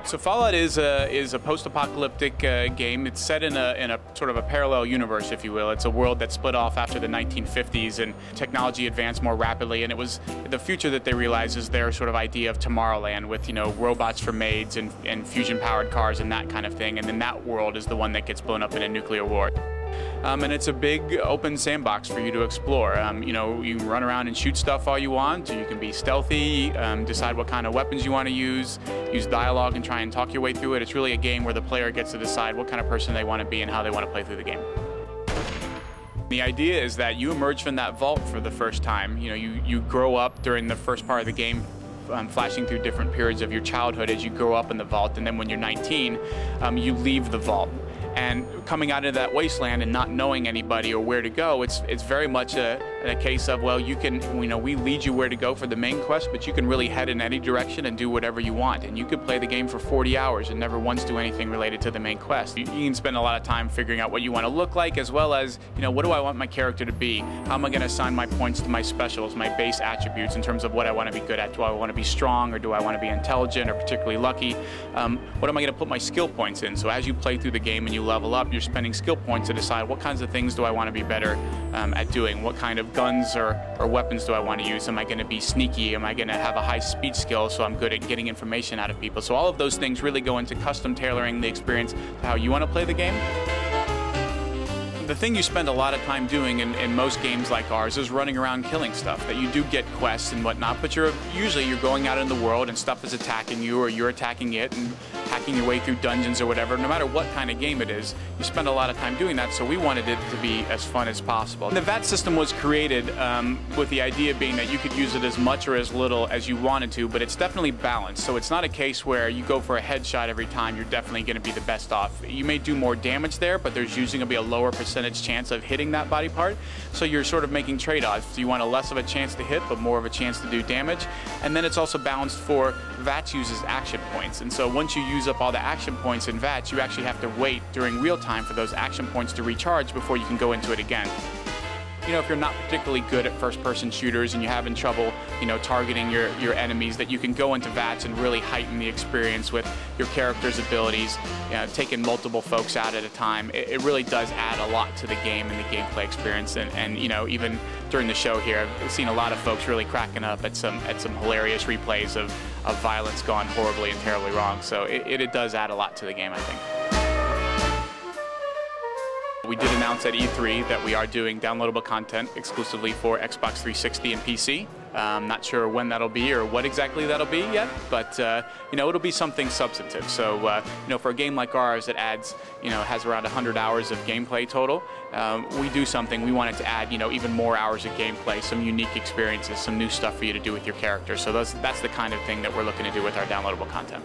So Fallout is a post-apocalyptic game. It's set in a sort of a parallel universe, if you will. It's a world that split off after the 1950s, and technology advanced more rapidly. And it was the future that they realized is their sort of idea of Tomorrowland, with robots for maids and fusion-powered cars and that kind of thing. And then that world is the one that gets blown up in a nuclear war. And it's a big open sandbox for you to explore. You can run around and shoot stuff all you want, or you can be stealthy, decide what kind of weapons you want to use dialogue and try and talk your way through it. It's really a game where the player gets to decide what kind of person they want to be and how they want to play through the game. The idea is that you emerge from that vault for the first time. You grow up during the first part of the game, flashing through different periods of your childhood as you grow up in the vault, and then when you're 19, you leave the vault. And coming out of that wasteland and not knowing anybody or where to go, it's very much a case of, well, we lead you where to go for the main quest, but you can really head in any direction and do whatever you want. And you could play the game for 40 hours and never once do anything related to the main quest. You can spend a lot of time figuring out what you want to look like, as well as, what do I want my character to be? How am I going to assign my points to my specials, my base attributes in terms of what I want to be good at? Do I want to be strong, or do I want to be intelligent or particularly lucky? What am I going to put my skill points in? So as you play through the game and you level up, you're spending skill points to decide what kinds of things do I want to be better at doing. What kind of guns or weapons do I want to use? Am I going to be sneaky? Am I going to have a high speed skill so I'm good at getting information out of people? So all of those things really go into custom tailoring the experience to how you want to play the game. The thing you spend a lot of time doing in most games like ours is running around killing stuff. That you do get quests and whatnot, but usually you're going out in the world and stuff is attacking you, or you're attacking it and hacking your way through dungeons or whatever. No matter what kind of game it is, you spend a lot of time doing that, so we wanted it to be as fun as possible. And the VAT system was created with the idea being that you could use it as much or as little as you wanted to, but it's definitely balanced. So it's not a case where you go for a headshot every time, you're definitely going to be the best off. You may do more damage there, but there's usually going to be a lower percentage chance of hitting that body part. So you're sort of making trade-offs. You want a less of a chance to hit, but more of a chance to do damage. And then it's also balanced for VATS uses action points. And so once you use up all the action points in VATS, you actually have to wait during real time for those action points to recharge before you can go into it again. If you're not particularly good at first-person shooters and you're having trouble, targeting your enemies, that you can go into VATS and really heighten the experience with your character's abilities, taking multiple folks out at a time. It really does add a lot to the game and the gameplay experience. And even during the show here, I've seen a lot of folks really cracking up at some hilarious replays of violence gone horribly and terribly wrong. So it does add a lot to the game, I think. We did announce at E3 that we are doing downloadable content exclusively for Xbox 360 and PC. Not sure when that'll be or what exactly that'll be yet, but it'll be something substantive. So for a game like ours that adds, has around 100 hours of gameplay total, we do something. We wanted to add, even more hours of gameplay, some unique experiences, some new stuff for you to do with your character. So that's the kind of thing that we're looking to do with our downloadable content.